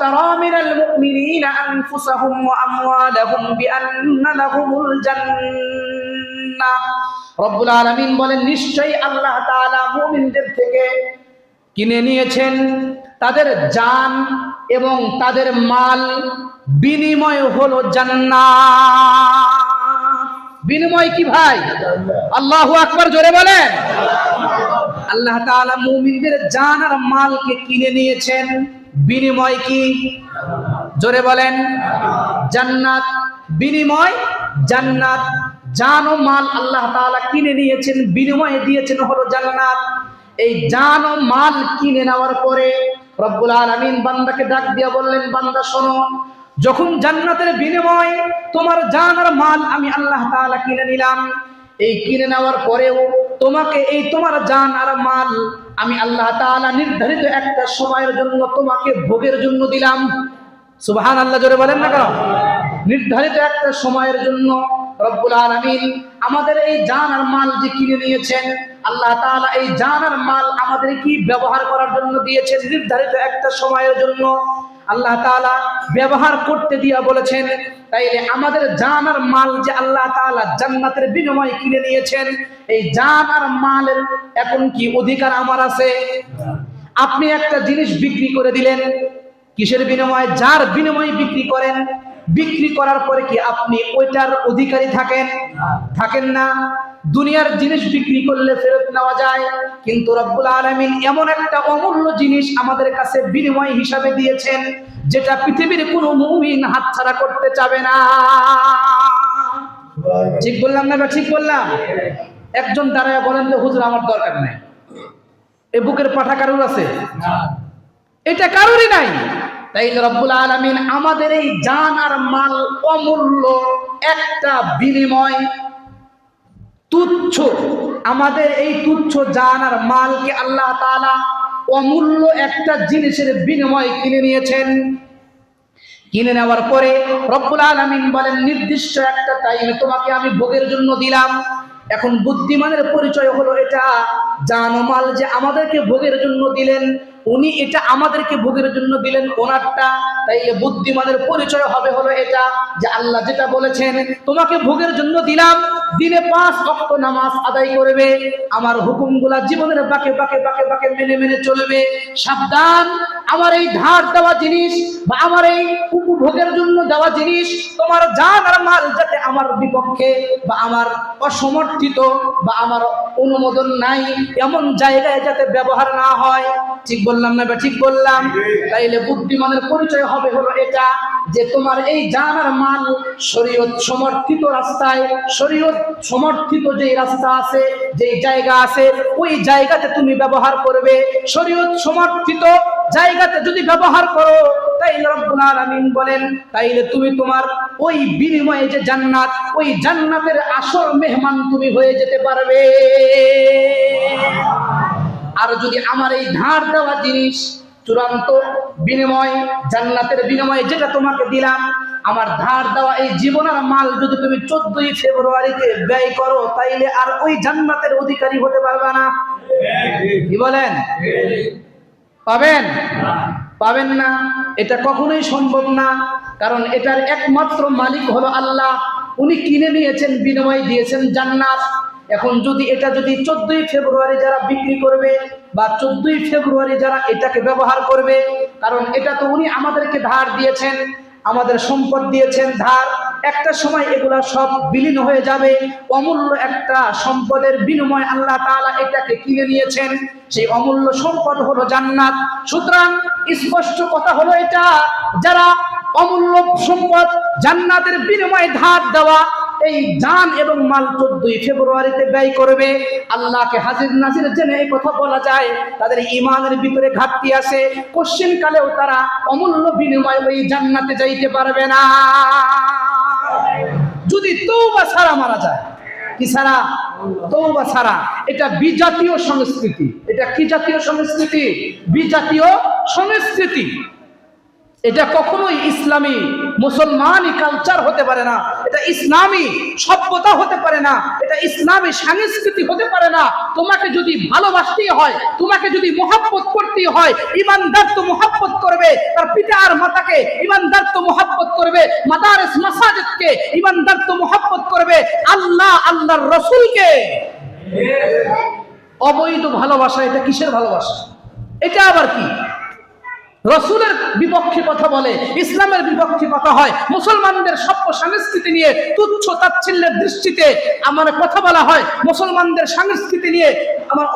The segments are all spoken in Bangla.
আশতারা মিনাল মুমিনিনা আনফুসাহুম ওয়া আমওয়ালাহুম বিআন্না লাহুমুল জান্নাহ। রব্বুল আলামিন বলেন, নিশ্চয়ই আল্লাহ তাআলা মুমিনদের থেকে কিনে নিয়েছেন তাদের জান এবং তাদের মাল, বিনিময় হলো জান্নাত। বিনিময় কি ভাই? আল্লাহু আকবার, জোরে বলেন। আল্লাহ তাআলা মুমিনদের জান আর মালকে কিনে নিয়েছেন, বিনিময় কি? জোরে বলেন। জান্নাত। বিনিময় জান্নাত। জান ও মাল আল্লাহ তাআলা কিনে নিয়েছেন, বিনিময়ে দিয়েছেন হলো জান্নাত। এই জান ও মাল কিনে নেওয়ার পরে রব্বুল আলামিন বান্দাকে ডাক দিয়ে বললেন, বান্দা শোনো, যখন জান্নাতের বিনিময় তোমার জান আর মাল আমি আল্লাহ তাআলা কিনে নিলাম, এই কিনে নেওয়ার পরেও তোমাকে এই তোমার জান আর মাল আমি আল্লাহ তাআলা নির্ধারিত একটা সময়ের জন্য তোমাকে ভোগের জন্য দিলাম। সুবহানাল্লাহ, জোরে বলেন না কেন? নির্ধারিত একটা সময়ের জন্য রব্বুল আলামিন আমাদের এই জান আর মাল যে কিনে নিয়েছেন, আল্লাহ তাআলা এই জান আর মাল আমাদের কি ব্যবহার করার জন্য দিয়েছেন, নির্ধারিত একটা সময়ের জন্য আল্লাহ তাআলা ব্যবহার করতে দিয়া বলেছেন। তাইলে আমাদের জান আর মাল যে আল্লাহ তাআলা জান্নাতের বিনিময়ে কিনে নিয়েছেন, এই জান আর মালের এখন কি অধিকার আমার আছে? আপনি একটা জিনিস বিক্রি করে দিলেন, কিসের বিনিময়ে? যার বিনিময়ে বিক্রি করেন, বিক্রি করার পরে কি আপনি ওইটার অধিকারী থাকেন? থাকেন না। দুনিয়ার জিনিস বিক্রি করলে ফেরত নেওয়া যায়, কিন্তু রব্বুল আলামিন এমন একটা অমূল্য জিনিস আমাদের কাছে বিনিময় হিসাবে দিয়েছেন, যেটা পৃথিবীর কোনো মুমিন হাতছাড়া করতে চাবে না। ঠিক বললাম না? ঠিক বললাম? একজন দাঁড়ায় বলেন তো, হুজুর আমার দরকার নাই, এ বুকের পাঠা কারুর আছে? এটা কারোরই নাই। তাইলে রব্বুল আলামিন আমাদের এই জান আর মাল অমূল্য একটা বিনিময়, তুচ্ছ, আমাদের এই তুচ্ছ জান আর মালকে আল্লাহ তাআলা অমূল্য একটা জিনিসের বিনিময় কিনে নিয়েছেন। কিনে নেওয়ার পরে রব্বুল আলামিন বলেন, নির্দিষ্ট একটা টাইমে তোমাকে আমি ভোগের জন্য দিলাম। এখন বুদ্ধিমানের পরিচয় হলো এটা, জান ও মাল যে আমাদেরকে ভোগের জন্য দিলেন, উনি এটা আমাদেরকে ভোগের জন্য দিলেন ওনারটা। তাইলে বুদ্ধিমানের পরিচয় হবে হলো এটা, যে আল্লাহ যেটা বলেছেন তোমাকে ভোগের জন্য দিলাম, দিনে 5 ওয়াক্ত নামাজ আদায় করবে, আমার হুকুমগুলা জীবনের বাঁকে বাঁকে বাঁকে বাঁকে মেনে মেনে চলবে। সাবধান, আমার এই ধার দেওয়া জিনিস বা আমার এই উপভোগের জন্য দেওয়া জিনিস, তোমার জান আর মাল যাতে আমার বিপক্ষে বা আমার অসমর্থিত বা আমার অনুমোদন নাই এমন জায়গায় যাতে ব্যবহার না হয়। ঠিক বললাম না? ঠিক বললাম। তাইলে বুদ্ধিমানের পরিচয় হবে হলো এটা, যে তোমার এই জান আর মাল শরীয়ত সমর্থিত রাস্তায়, শরীয়ত সমর্থিত যে রাস্তা আছে, যে জায়গা আছে, ওই জায়গাতে তুমি ব্যবহার করবে। শরীয়ত সমর্থিত জায়গাতে যদি ব্যবহার করো, তাইলে রব্বুল আলামিন বলেন, তাইলে তুমি তোমার ওই বিনিময়ে যে জান্নাত, ওই জান্নাতের আসল মেহমান তুমি হয়ে যেতে পারবে। আর যদি আমার এই ধার দেওয়া জিনিস, চূড়ান্ত বিনিময়, জান্নাতের বিনিময়ে যেটা তোমাকে দিলাম, আমার ধার দেওয়া এই জীবন আর মাল যদি তুমি 14ই ফেব্রুয়ারিতে ব্যয় করো, তাইলে আর ওই জান্নাতের অধিকারী হতে পারবে না। কি বলেন? পাবেন? পাবেন না। এটা কখনোই সম্ভব না, কারণ এটার একমাত্র মালিক হলো আল্লাহ। উনি কিনে নিয়েছেন, বিনিময় দিয়েছেন জান্নাত। এখন যদি এটা যদি 14ই ফেব্রুয়ারি যারা বিক্রি করবে বা 14ই ফেব্রুয়ারি যারা এটাকে ব্যবহার করবে, কারণ এটা তো উনি আমাদেরকে ধার দিয়েছেন, আমাদের সম্পদ দিয়েছেন ধার, একটা সময় এগুলা সব বিলীন হয়ে যাবে। অমূল্য একটা সম্পদের বিনিময় আল্লাহ তাআলা এটাকে কিনে নিয়েছেন, সেই অমূল্য সম্পদ হলো জান্নাত। সুতরাং স্পষ্ট কথা হলো এটা, যারা অমূল্য সম্পদ জান্নাতের বিনিময়ে ধার দেওয়া এই জান এবং মাল 14ই ফেব্রুয়ারিতে ব্যয় করবে, আল্লাহকে হাজির নাজির জেনে এই কথা বলা যায় তাদের ঈমানের ভিতরে ঘাটতি আছে, কোশ্চেন কালেও তারা অমূল্য বিনিময় ওই জান্নাতে যাইতে পারবে না, যদি তওবা ছাড়া মারা যায়। কি ছাড়া? তওবা ছাড়া। এটা বিজাতীয় সংস্কৃতি। এটা কি জাতীয় সংস্কৃতি? বিজাতীয় সংস্কৃতি। এটা কখনোই ইসলামী মুসলমানি কালচার হতে পারে না, এটা ইসলামী সভ্যতা হতে পারে না, এটা ইসলামী সংস্কৃতি হতে পারে না। তোমাকে যদি ভালোবাসতেই হয়, তোমাকে যদি মহব্বত করতেই হয়, ইমানদার তো মহব্বত করবে তার পিতা আর মাতাকে, ইমানদার তো মহব্বত করবে মাদারিস মাসাজিদকে, ইমানদার তো মহব্বত করবে আল্লাহ আল্লাহর রাসূলকে। অবৈধ ভালোবাসা এটা কিসের ভালোবাসা? এটা আবার কি? রসুলের বিপক্ষে কথা বলে, ইসলামের বিপক্ষে কথা হয়, মুসলমানদের সভ্য সংস্কৃতি নিয়ে তুচ্ছ তাচ্ছিল্যের দৃষ্টিতে আমার কথা বলা হয়, মুসলমানদের সংস্কৃতি নিয়ে আমার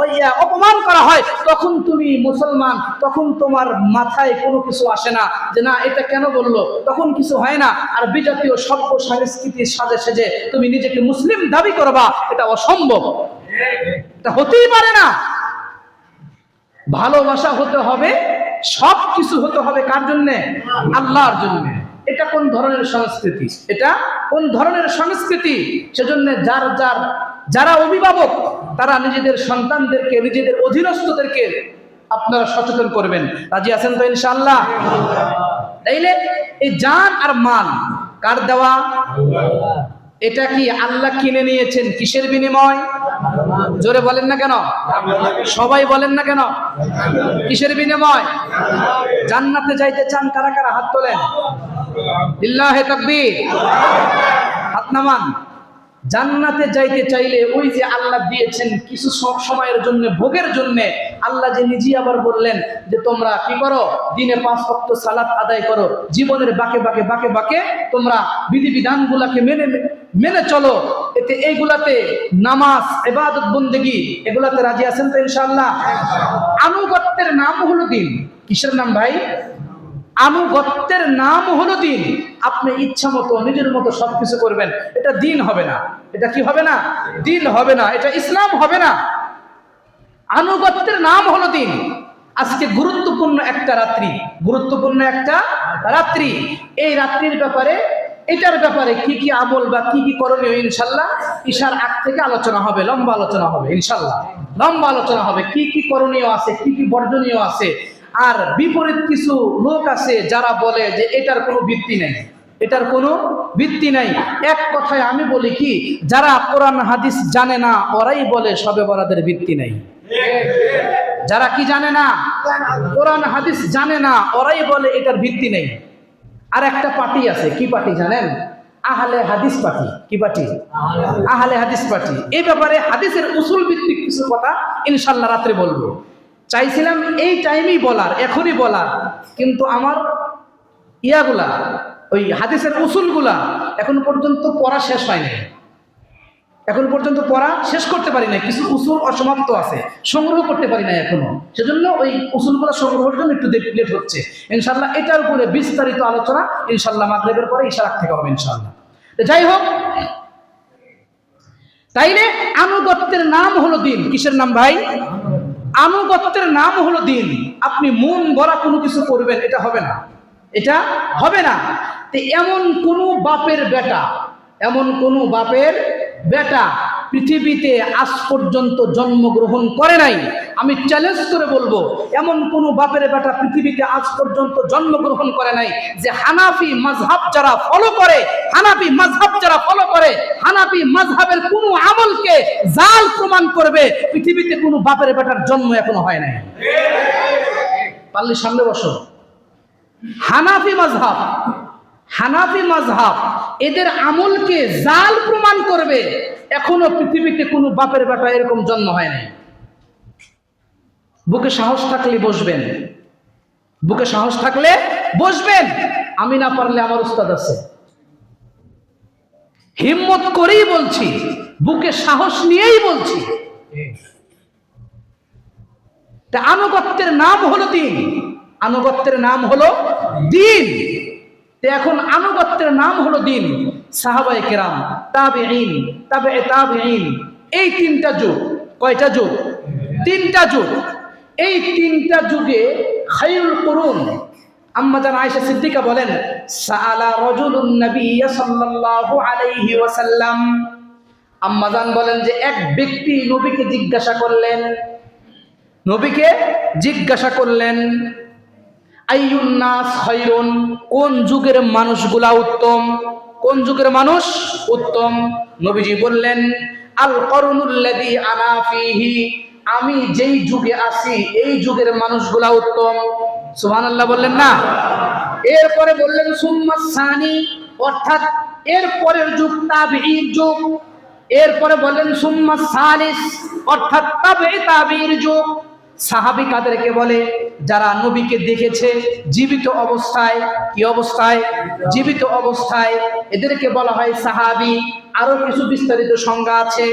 অপমান করা হয়, তখন তুমি মুসলমান, তখন তোমার মাথায় কোনো কিছু আসে না যে না এটা কেন বললো, তখন কিছু হয় না। আর বিজাতীয় সভ্য সংস্কৃতির সাজে সেজে তুমি নিজেকে মুসলিম দাবি করবা, এটা অসম্ভব, এটা হতেই পারে না। ভালোবাসা হতে হবে, সব কিছু হতে হবে কার জন্য? আল্লাহর জন্য। এটা কোন ধরনের সংস্কৃতি? এটা কোন ধরনের সংস্কৃতি? সেজন্য যারা অভিভাবক তারা নিজেদের সন্তানদেরকে, নিজেদের অধীনস্থদেরকে আপনারা সচেতন করবেন। রাজি আছেন তো ইনশাআল্লাহ? তাইলে এই জান আর মাল কার দেওয়া? এটা কি আল্লাহ কিনে নিয়েছেন? কিসের বিনিময়? জোরে বলেন না কেন? সবাই বলেন না কেন? কিসের বিনিময়? জান্নাতে যাইতে চান কারা কারা? হাত তোলেন। লিল্লাহি তাকবীর। হাত নামান। জান্নাতে যাইতে চাইলে ওই যে আল্লাহ দিয়েছেন কিছু সময়ের জন্য, ভোগের জন্য, আল্লাহ যে নিজে আবার বললেন যে তোমরা কি করো? দিনে 5 ওয়াক্ত সালাত আদায় করো, জীবনের বাঁকে বাঁকে বাঁকে বাঁকে তোমরা বিধিবিধানগুলোকে মেনে চলো। এতে এইগুলাতে নামাজ, ইবাদত, বন্দেগী, এগুলাতে রাজি আছেন তো ইনশাআল্লাহ? আনুগত্যের নাম হলো দিন। কিসের নাম ভাই? আনুগত্যের নাম হলো দিন। আপনি ইচ্ছা মতো নিজের মতো সবকিছু করবেন, এটা দিন হবে না। এটা কি হবে না? দিন হবে না, এটা ইসলাম হবে না। আনুগত্যের নাম হলো দিন। আজকে গুরুত্বপূর্ণ একটা রাত্রি, এই রাত্রির ব্যাপারে, এটার ব্যাপারে কি কি আমল বা কি কি করণীয় ইনশাল্লাহ ঈশার আগ থেকে আলোচনা হবে, লম্বা আলোচনা হবে ইনশাল্লাহ, লম্বা আলোচনা হবে। কি কি করণীয় আছে, কি কি বর্জনীয় আছে। আর বিপরীত কিছু লোক আছে যারা বলে যে এটার কোনো ভিত্তি নেই, এটার কোনো ভিত্তি নাই। এক কথায় আমি বলি কি, যারা কোরআন হাদিস জানে না ওরাই বলে শবে বরাতের ভিত্তি নেই। যারা কি জানে না, কোরআন হাদিস জানে না, ওরাই বলে এটার ভিত্তি নেই। আর একটা পার্টি আছে, কি পার্টি জানেন? আহলে হাদিস পার্টি। কি পার্টি? আহলে হাদিস পার্টি। এই ব্যাপারে হাদিসের উসুল ভিত্তিক কিছু কথা ইনশাল্লাহ রাত্রে বলবো। চাইছিলাম এই টাইমেই বলার, এখনই বলার, কিন্তু আমার ইয়াগুলা, ওই হাদিসের উসুলগুলা এখন পর্যন্ত পড়া শেষ হয়নি, এখন পর্যন্ত পড়া শেষ করতে পারি না। কিছু উসুল অসমাপ্ত আছে, সংগ্রহ করতে পারি না এখনো। সেজন্য ওই উসুলগুলো সংগ্রহের জন্য একটু লেট হচ্ছে। ইনশাল্লাহ এটার উপরে বিস্তারিত আলোচনা ইনশাল্লাহ মাগরিবের পরে ঈশার আগ থেকে হবে ইনশাল্লাহ। যাই হোক, তাইলে আনুগত্যের নাম হলো দিন। কিসের নাম ভাই? আনুগত্যের নাম হলো দিন। আপনি মন গড়া কোনো কিছু করবেন, এটা হবে না, এটা হবে না। তো এমন কোনো বাপের বেটা পৃথিবীতে আজ পর্যন্ত জন্মগ্রহণ করে নাই। আমি চ্যালেঞ্জ করে বলবো, এমন কোনো বাপের বেটা পৃথিবীতে আজ পর্যন্ত জন্মগ্রহণ করে নাই যে হানাফি মাযহাব যারা ফলো করে, হানাফি মাযহাবের কোনো আমলকে জাল প্রমাণ করবে। পৃথিবীতে কোনো বাপের বেটার জন্ম এখনো হয় নাই। পারলে সামনে বসো। হানাফি মাযহাব এদের আমলকে জাল প্রমাণ করবে। এখনো পৃথিবীতে কোনো বাপের বেটা এরকম জন্ম হয় নাই। বুকে সাহস থাকলে বসবেন। আমি না পারলে আমার উস্তাদ আছে, হিম্মত করেই বলছি, বুকে সাহস নিয়েই বলছি। তা আনুগত্যের নাম হলো দিন। এখন আনুগত্যের নাম হলো দিন। সাহাবায়ে কেরাম, তাবেঈন, তাবেঈ তাবেঈন, এই 3টা যুগ। কয়টা যুগ? 3টা যুগ। এই 3টা যুগে খায়রুল কুরুন, আম্মা জান আয়েশা সিদ্দিকা বলেন, সাআলা রাজুলুন নবী সাল্লাল্লাহু আলাইহি ওয়াসাল্লাম। আম্মা জান বলেন যে এক ব্যক্তি নবীকে জিজ্ঞাসা করলেন, আইয়ুন নাস খায়রুন, কোন যুগের মানুষগুলা উত্তম, কোন যুগের মানুষ উত্তম? নবীজি বললেন আল করুনুল্লাযী আনা ফীহি, আমি যেই যুগে আছি এই যুগের মানুষগুলা উত্তম। সুবহানাল্লাহ বললেন না? এরপরে বললেন সুম্মা সানি, অর্থাৎ এর পরের যুগ তাবিঈর যুগ। এরপরে বললেন সুম্মা সালিস, অর্থাৎ তাবিঈর যুগ। সাহাবী কাদেরকে বলে? যারা নবীকে দেখেছে জীবিত অবস্থায়। কি অবস্থায়? জীবিত অবস্থায়, এদেরকে বলা হয় সাহাবী। আরো কিছু বিস্তারিত সংজ্ঞা আছে।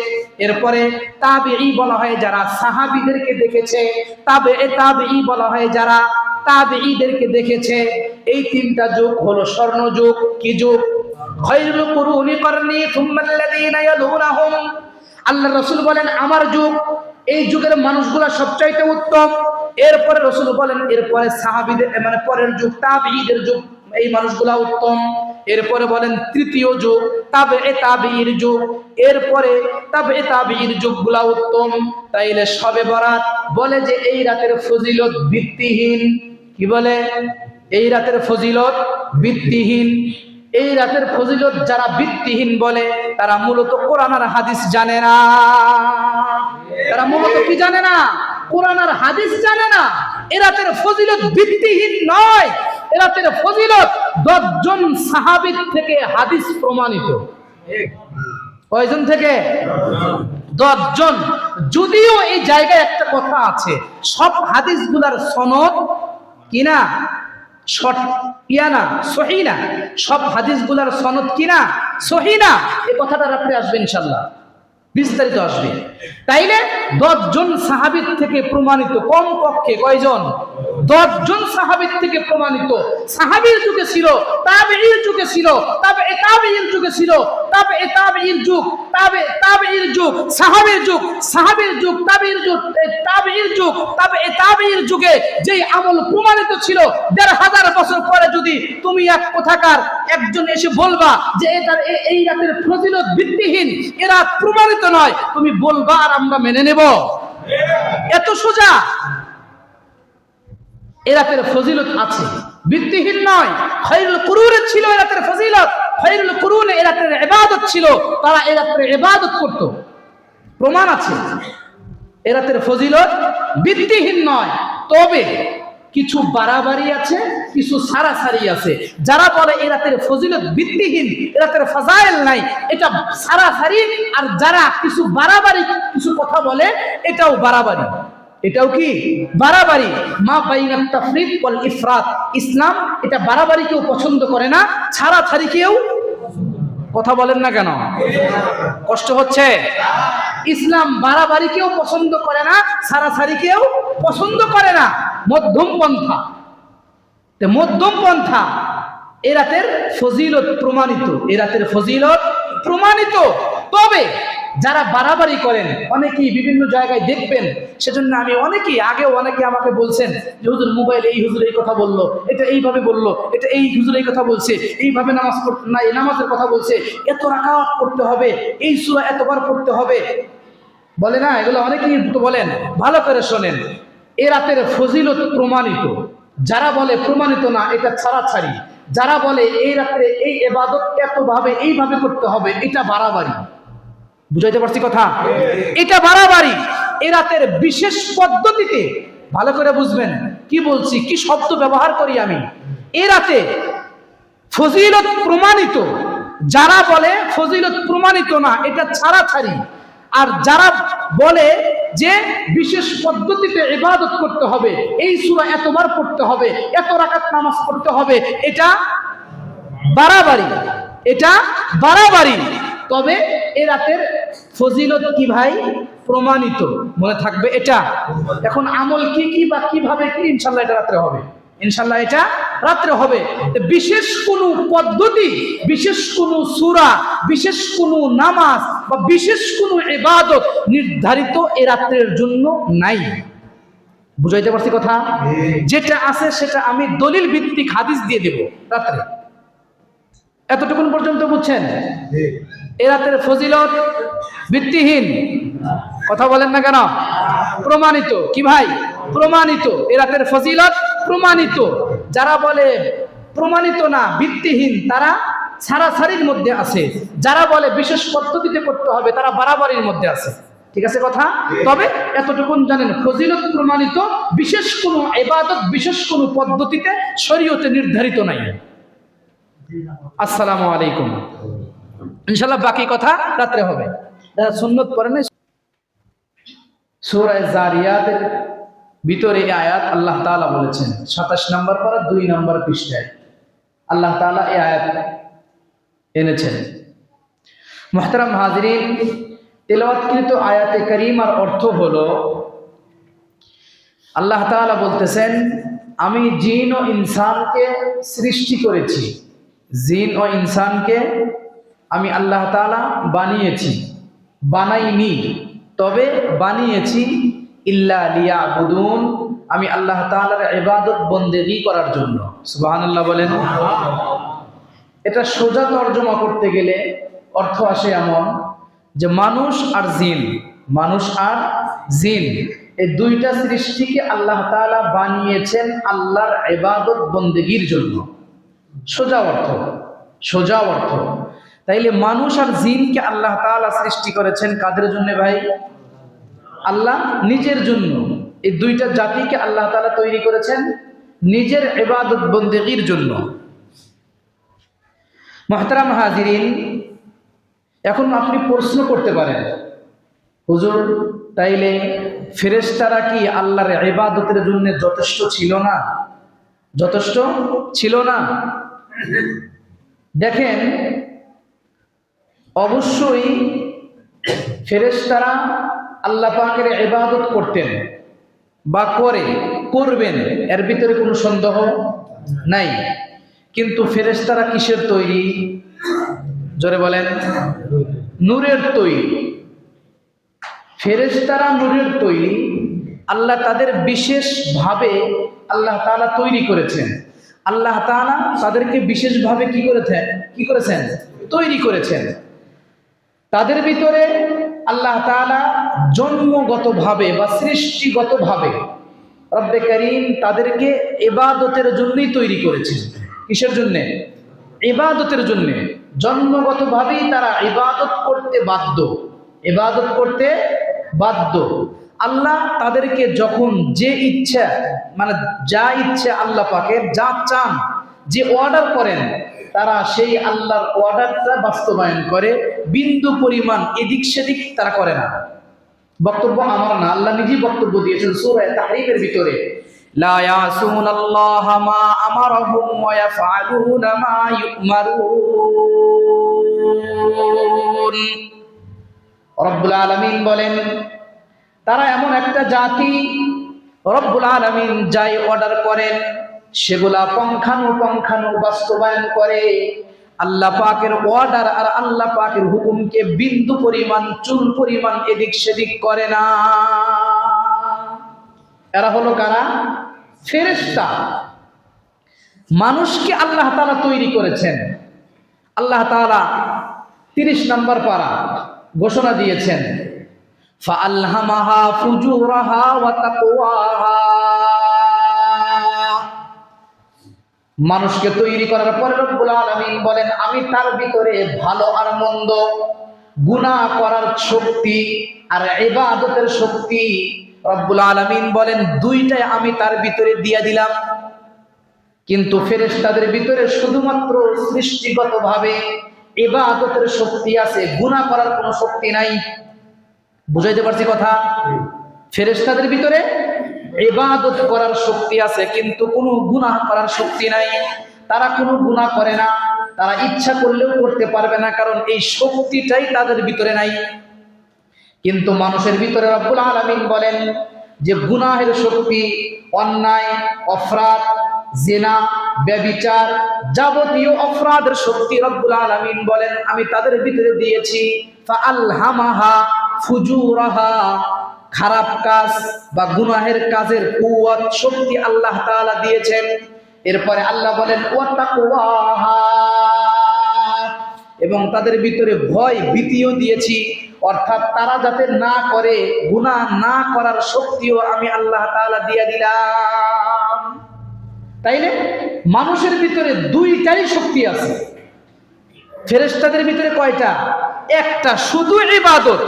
এরপরে তাবিঈ বলা হয় যারা সাহাবীদেরকে দেখেছে, তাবিঈ বলা হয় যারা তাবিঈদেরকে দেখেছে। এই তিনটা যুগ হলো স্বর্ণ যুগ। কি যুগ? খায়রুল কুরুনি করনি সুম্মাল্লাযীনা ইয়ালুনাহুম। আল্লাহর রাসূল বলেন আমার যুগ, এই যুগের মানুষগুলা সবচাইতে উত্তম। এরপরে রাসূল বলেন এরপরে সাহাবীদের মানে পরের যুগ তাবিঈদের যুগ, এই মানুষগুলা উত্তম। এরপরে বলেন তৃতীয় যুগ তাবিঈর যুগ, এরপরে তাবিঈর যুগগুলা উত্তম। তাইলে শবে বরাত বলে যে এই রাতের ফজিলত ভিত্তিহীন। কি বলে? এই রাতের ফজিলত ভিত্তিহীন। এই রাতের ফজিলত যারা ভিত্তিহীন বলে তারা মূলত কোরআন আর হাদিস জানে না। তারা মূলত কি জানে না? কোরআন আর হাদিস জানে না। এ রাতের ফজিলত ভিত্তিহীন নয়, এ রাতের ফজিলত 10 জন সাহাবী থেকে হাদিস প্রমাণিত। কয়জন থেকে? 10 জন। যদিও এই জায়গায় একটা কথা আছে, সব হাদিসগুলার সনদ কিনা সহিহ না, সব হাদিসগুলার সনদ কিনা সহিহ না। এই কথাটা রাত্রে আসবে ইনশাআল্লাহ, বিস্তারিত আসবে। তাইলে 10 জন সাহাবীর থেকে প্রমাণিত, কমপক্ষে কয়জন? 10 জন সাহাবীর থেকে প্রমাণিত। সাহাবীর যুগে ছিল, তাবিঈর যুগে ছিল, তাবিঈর যুগে ছিল, তাবিঈর যুগ, তাবিঈর যুগ, সাহাবীর যুগ, সাহাবীর যুগ, তাবিঈর যুগ, তাবিঈর যুগ, তাবিঈর যুগে যেই আমল প্রমাণিত ছিল 1500 বছর পরে যদি তুমি এক কথাকার একজন এসে বলবা যে এই রাতের ফজিলত ভিত্তিহীন, এরা প্রমাণিত নয়, তুমি বলবা আর আমরা মেনে নেব? এত সোজা। এ রাতের ফজিলত আছে, ভিত্তিহীন নয়। খায়রুল কুরুনের ছিল এ রাতের ফজিলত, খায়রুল কুরুনে এ রাতের ইবাদত ছিল, তারা এ রাতের ইবাদত করত। প্রমাণ আছে। এ রাতের ফজিলত ভিত্তিহীন নয়, তবে কিছু বাড়াবাড়ি আছে, কিছু সারাসারি আছে। যারা বলে এ রাতের ফজিলত ভিত্তিহীন, এ রাতের ফাজাইল নাই, এটা সারাসারি। আর যারা কিছু বাড়াবাড়ি কিছু কথা বলে, এটাও বাড়াবাড়ি। এটাও কি? বাড়াবাড়ি। মা বাইনাত তাফরিদ ওয়াল ইফরাত। ইসলাম এটা বাড়াবাড়ি কেউ পছন্দ করে না, ছাড়াছাড়ি কেউ। কথা বলেন না কেন? কষ্ট হচ্ছে? ইসলাম বাড়াবাড়ি কেউ পছন্দ করে না, ছাড়াছাড়ি কেউ পছন্দ করে না। মধ্যম পন্থা। মধ্যম পন্থা। এ রাতের ফজিলত প্রমাণিত, এ রাতের ফজিলত প্রমাণিত। তবে যারা বাড়াবাড়ি করেন, অনেকেই বিভিন্ন জায়গায় দেখবেন, সেজন্য আমি অনেকে আমাকে বলছেন যে হুজুর মোবাইলে এই হুজুর এই কথা বললো, এটা এইভাবে বললো, এটা এই হুজুর এই কথা বলছে, এইভাবে নামাজ পড়তে না, এই নামাজের কথা বলছে, এত রাকাত পড়তে হবে, এই সূরা এতবার পড়তে হবে, বলে না? এগুলো অনেকেই বলেন। ভালো করে শোনেন, এ রাতের ফজিলত প্রমাণিত। যারা বলে প্রমাণিত না, এটা ছাড়াছাড়ি। যারা বলে এই রাতে এই ইবাদত এতভাবে এইভাবে করতে হবে, এটা বাড়াবাড়ি। বুঝাইতে পারছি কথা? এটা বাড়াবাড়ি। এ রাতের বিশেষ পদ্ধতিতে, ভালো করে বুঝবেন কি বলছি, কি শব্দ ব্যবহার করি আমি। এ রাতে ফজিলত প্রমাণিত। যারা বলে ফজিলত প্রমাণিত না, এটা ছাড়াছাড়ি। আর যারা বলে যে বিশেষ পদ্ধতিতে ইবাদত করতে হবে, এই সূরা এতবার পড়তে হবে, এত রাকাত নামাজ পড়তে হবে, এটা বাড়াবাড়ি। এটা বাড়াবাড়ি। তবে এ রাতের ফজিলত কি ভাই? প্রমাণিত। মনে থাকবে এটা। এখন আমল কি কি বা কিভাবে কি, ইনশাআল্লাহ এটা রাত্রে হবে। ইনশাআল্লাহ এটা রাত্রে হবে। বিশেষ কোনো পদ্ধতি, বিশেষ কোনো সূরা, বিশেষ কোনো নামাজ বা বিশেষ কোনো ইবাদত নির্ধারিত এ রাত্রের জন্য নাই। বুঝাইতে পারছি কথা? যেটা আছে সেটা আমি দলিল ভিত্তিক হাদিস দিয়ে দেব রাত্রে। এতটুকুন পর্যন্ত বুঝছেন? এ রাতের ফজিলত ভিত্তিহীন। কথা বলেন না কেন? প্রমাণিত। কি ভাই? প্রমাণিত, এ রাতের ফজিলত প্রমাণিত। যারা বলে প্রমাণিত না, ভিত্তিহীন, তারা ছাড়াছাড়ির মধ্যে আছে। যারা বলে বিশেষ পদ্ধতিতে করতে হবে, তারা বাড়াবাড়ির মধ্যে আছে। ঠিক আছে কথা? তবে এতটুকুন জানেন, ফজিলত প্রমাণিত, বিশেষ কোনো ইবাদত বিশেষ কোনো পদ্ধতিতে শরীয়তে নির্ধারিত নাই। আসসালামু আলাইকুম। ইনশাআল্লাহ বাকি কথা রাত্রে হবে। যারা সুন্নত পড়ে না, সূরা জারিয়াতের ভিতরে এই আয়াত আল্লাহ তাআলা বলেছেন, 27 নম্বর পারা 2 নম্বর পৃষ্ঠায় আল্লাহ তাআলা এই আয়াত এনেছেন। মুহতারাম হাজিরিন, তেলাওয়াতকৃত আয়াতে কারিমার অর্থ হলো, আল্লাহ তাআলা বলতেছেন, আমি জিন ও ইনসানকে সৃষ্টি করেছি। জিন ও ইনসানকে আমি আল্লাহ তাআলা বানিয়েছি, বানাইনি, তবে বানিয়েছি ইল্লা লিয়াবুদুন, আমি আল্লাহ তাআলার ইবাদত বন্দেগী করার জন্য। সুবহানাল্লাহ বলেন। এটা সোজা তর্জমা করতে গেলে অর্থ আসে এমন যে মানুষ আর জিন, মানুষ আর জিন এই দুইটা সৃষ্টিকে আল্লাহ তাআলা বানিয়েছেন আল্লাহর ইবাদত বন্দেগীর জন্য। সোজা অর্থ, সোজা অর্থ। তাইলে মানুষ আর জিনকে আল্লাহ তাআলা সৃষ্টি করেছেন কাদের জন্য ভাই? আল্লাহ নিজের জন্য। এই দুইটা জাতিকে আল্লাহ তাআলা তৈরি করেছেন নিজের ইবাদত বন্দেগীর জন্য। মুহতারাম হাজিরিন, এখন আপনি প্রশ্ন করতে পারেন, হুজুর তাইলে ফেরেশতারা কি আল্লাহর ইবাদতের জন্য যথেষ্ট ছিল না? যথেষ্ট ছিল না? দেখেন, অবশ্যই ফেরেশতারা আল্লাহ পাকের ইবাদত করতেন বা করবেন, এর ভিতরে কোনো সন্দেহ নাই। কিন্তু ফেরেশতারা কিসের তৈরি? জোরে বলেন। নূরের তৈরি। ফেরেশতারা নূরের তৈরি। আল্লাহ তাদের বিশেষভাবে আল্লাহ তাআলা তৈরি করেছেন। আল্লাহ তাআলা তাদেরকে বিশেষভাবে কি করেছেন? তৈরি করেছেন। তাদের ভিতরে আল্লাহ তাআলা জন্মগতভাবে বা সৃষ্টিগতভাবে রব্বে কারীম তাদেরকে ইবাদতের জন্যই তৈরি করেছেন। কিসের জন্য? ইবাদতের জন্য। জন্মগতভাবেই তারা ইবাদত করতে বাধ্য, ইবাদত করতে বাধ্য। আল্লাহ তাদেরকে যখন যে ইচ্ছা, মানে যা ইচ্ছা আল্লাহ পাকের, যা চান, যে অর্ডার করেন, তারা সেই আল্লাহর অর্ডারটা বাস্তবায়ন করে। বিন্দু পরিমাণ এদিক সেদিক তারা করে না। বক্তব্য আমার না, আল্লাহ নিজেই বক্তব্য দিয়েছেন সূরা তাহরীমের ভিতরে, লা ইয়াসুনাল্লাহা মা আমারাহুম ওয়া ইয়াফআলুনা মা ইউমারুন। রব্বুল আলামিন বলেন, তারা এমন একটা জাতি, রব্বুল আলামিন যাই অর্ডার করেন সেগুলা পঙ্খানুপঙ্খানু বাস্তবায়ন করে। আল্লাহ পাকের অর্ডার আর আল্লাহ পাকের হুকুমকে বিন্দু পরিমাণ, চুল পরিমাণ এদিক সেদিক করে না। এরা হলো কারা? ফেরেশতা। মানুষকে আল্লাহ তাআলা তৈরি করেছেন। আল্লাহ তাআলা 30 নম্বর পারা ঘোষণা দিয়েছেন, ফাআলহামাহা ফুজুরাহা ওয়া তাকওয়াহা। মানুষকে তৈরি করার পরে রব্বুল আলামিন বলেন, আমি তার ভিতরে ভালো আর মন্দ, গুনাহ করার শক্তি আর ইবাদতের শক্তি, রব্বুল আলামিন বলেন দুইটাই আমি তার ভিতরে দিয়ে দিলাম। কিন্তু ফেরেশতাদের ভিতরে শুধুমাত্র সৃষ্টিগতভাবে ইবাদতের শক্তি আছে, গুনাহ করার কোনো শক্তি নাই। বুঝাইতে পারছি কথা? ফেরেশতাদের ভিতরে ইবাদত করার শক্তি আছে, কিন্তু কোনো গুনাহ করার শক্তি নাই। তারা কোনো গুনাহ করে না, তারা ইচ্ছা করলেও করতে পারবে না, কারণ এই শক্তিটাই তাদের ভিতরে নাই। কিন্তু মানুষের ভিতরে রব্বুল আলামিন বলেন যে গুনাহের শক্তি, অন্যায়, অপরাধ, জিনা, ব্যভিচার, যাবতীয় অপরাধের শক্তি রব্বুল আলামিন বলেন আমি তাদের ভিতরে দিয়েছি। ফাআলহামাহা ফুজুরাহা, খারাপ কাজ বা গুনাহের কাজের কুওয়াত, শক্তি আল্লাহ তাআলা দিয়েছেন। এরপরে আল্লাহ বলেন ওয়া তাকওয়াহা, এবং তাদের ভিতরে ভয় ভীতিও দিয়েছি। অর্থাৎ তারা যাতে না করে, গুনাহ না করার শক্তিও আমি আল্লাহ তাআলা দিয়ে দিলাম। তাইলে মানুষের ভিতরে দুইটাই শক্তি আছে। ফেরেশতাদের ভিতরে কয়টা? একটা, শুধু ইবাদত,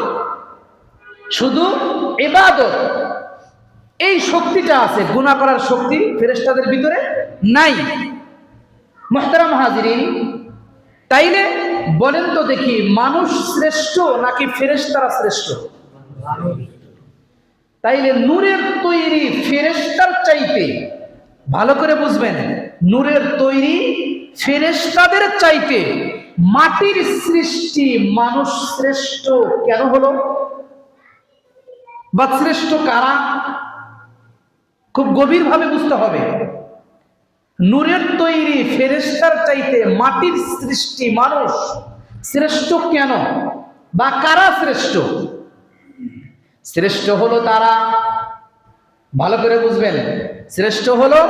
শুধু ইবাদত, এই শক্তিটা আছে। গুনাহ করার শক্তি ফেরেশতাদের ভিতরে নাই। মুহতারাম হাজিরিন, তাইলে বলেন তো দেখি, মানুষ শ্রেষ্ঠ নাকি ফেরেশতারা শ্রেষ্ঠ? তাইলে নূরের তৈরি ফেরেশতার চাইতে, ভালো করে বুঝবেন, নূরের তৈরি ফেরেশতাদের চাইতে মাটির সৃষ্টি মানুষ শ্রেষ্ঠ কেন হলো? বা শ্রেষ্ঠ কারা? খুব গভীরভাবে বুঝতে হবে। নূরের তৈরি ফেরেশতার চাইতে মাটির সৃষ্টি মানুষ শ্রেষ্ঠ কেন, বা কারা শ্রেষ্ঠ? শ্রেষ্ঠ হলো তারা, ভালো করে বুঝবেন, শ্রেষ্ঠ হলো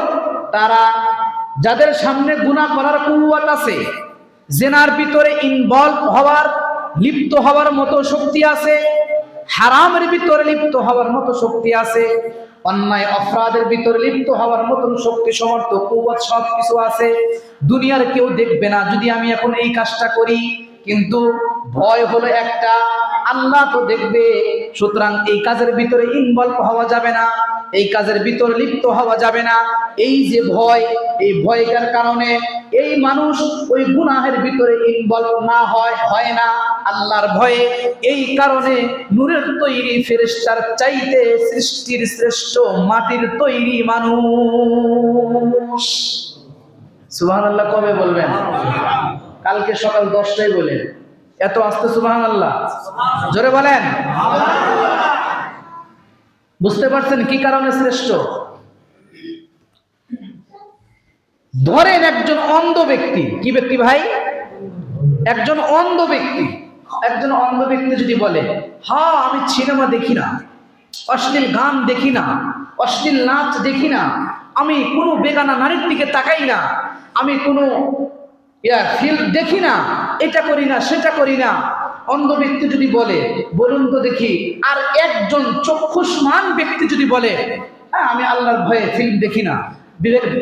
তারা যাদের সামনে গুনাহ করার কুওয়াত আছে, জিনার ভিতরে ইনভলভ হওয়ার, লিপ্ত হওয়ার মতো শক্তি আছে, হারামের ভিতরে লিপ্ত হওয়ার মতো শক্তি আছে, অন্যায় অপরাধের ভিতরে লিপ্ত হওয়ার মতো শক্তি, সমর্থ, কুওয়াত সব কিছু আছে। দুনিয়ার কেউ দেখবে না যদি আমি এখন এই কাজটা করি, কিন্তু ভয় হলো একটা, আল্লাহ তো দেখবে। সুতরাং এই কাজের ভিতরে ইনভলভ হওয়া যাবে না, এই কাজের ভিতরে লিপ্ত হওয়া যাবে না। এই যে ভয়, এই ভয়টার কারণে এই মানুষ ওই গুনাহের ভিতরে ইনভলভ না হয় না আল্লাহর ভয়ে। এই কারণে নূরের তৈরি ফেরেশতার চাইতে সৃষ্টির শ্রেষ্ঠ মাটির তৈরি মানুষ। সুবহানাল্লাহ কবে বলবেন? কালকে সকাল 10টায় বলেন। এত আস্তে সুবহানাল্লাহ জোরে বলেন। বুঝতে পারছেন কি কারণে শ্রেষ্ঠ? ধরেন একজন অন্ধ ব্যক্তি, কি ব্যক্তি ভাই? একজন অন্ধ ব্যক্তি, একজন অন্ধ ব্যক্তি যদি বলে, হ্যাঁ আমি সিনেমা দেখি না, অশ্লীল গান দেখি না, অশ্লীল নাচ দেখি না, আমি কোনো বেগানা নারীর দিকে তাকাই না, আমি কোনো ফিল্ম দেখি না, এটা করি না, সেটা করি না, অন্ধ ব্যক্তি যদি বলে, বলুন তো দেখি। আর একজন চক্ষুষ্মান ব্যক্তি যদি বলে, হ্যাঁ আমি আল্লাহর ভয়ে ফিল্ম দেখি না,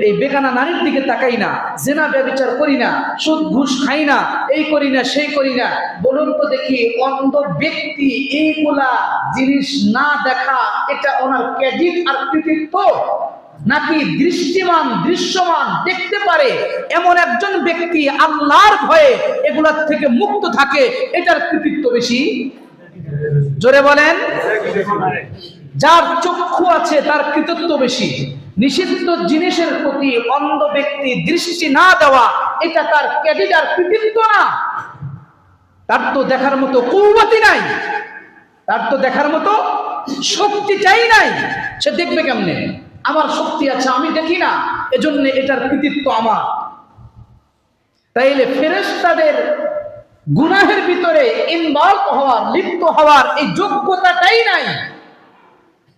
এই বেগানা নারীর দিকে তাকাই না, জেনা ব্যভিচার করি না, সুদ ঘুষ খাই না, এই করি না, সেই করি না, বলুন তো দেখি অন্ধ ব্যক্তি এইগুলা জিনিস না দেখা এটা ওনার ক্রেডিট আর কৃতিত্ব, নাকি দৃষ্টিমান দৃশ্যমান দেখতে পারে এমন একজন ব্যক্তি আল্লাহর ভয়ে এগুলার থেকে মুক্ত থাকে, এটার কৃতিত্ব বেশি? জোরে বলেন। যার চক্ষু আছে তার কৃতিত্ব বেশি। নিষিদ্ধ জিনিসের প্রতি অন্ধ ব্যক্তি দৃষ্টি না দেওয়া, এটা তার ক্রেডিট আর কৃতিত্ব না। তার তো দেখার মতো কুওয়াতি নাই, তার তো দেখার মতো শক্তিটাই নাই। সে দেখবে কেমনে? আমার শক্তি আছে, আমি দেখি না, এজন্য এটার কৃতিত্ব আমার। তাইলে ফেরেশতাদের গুনাহের ভিতরে ইনভলভ হওয়ার, লিপ্ত হওয়ার এই যোগ্যতাটাই নাই।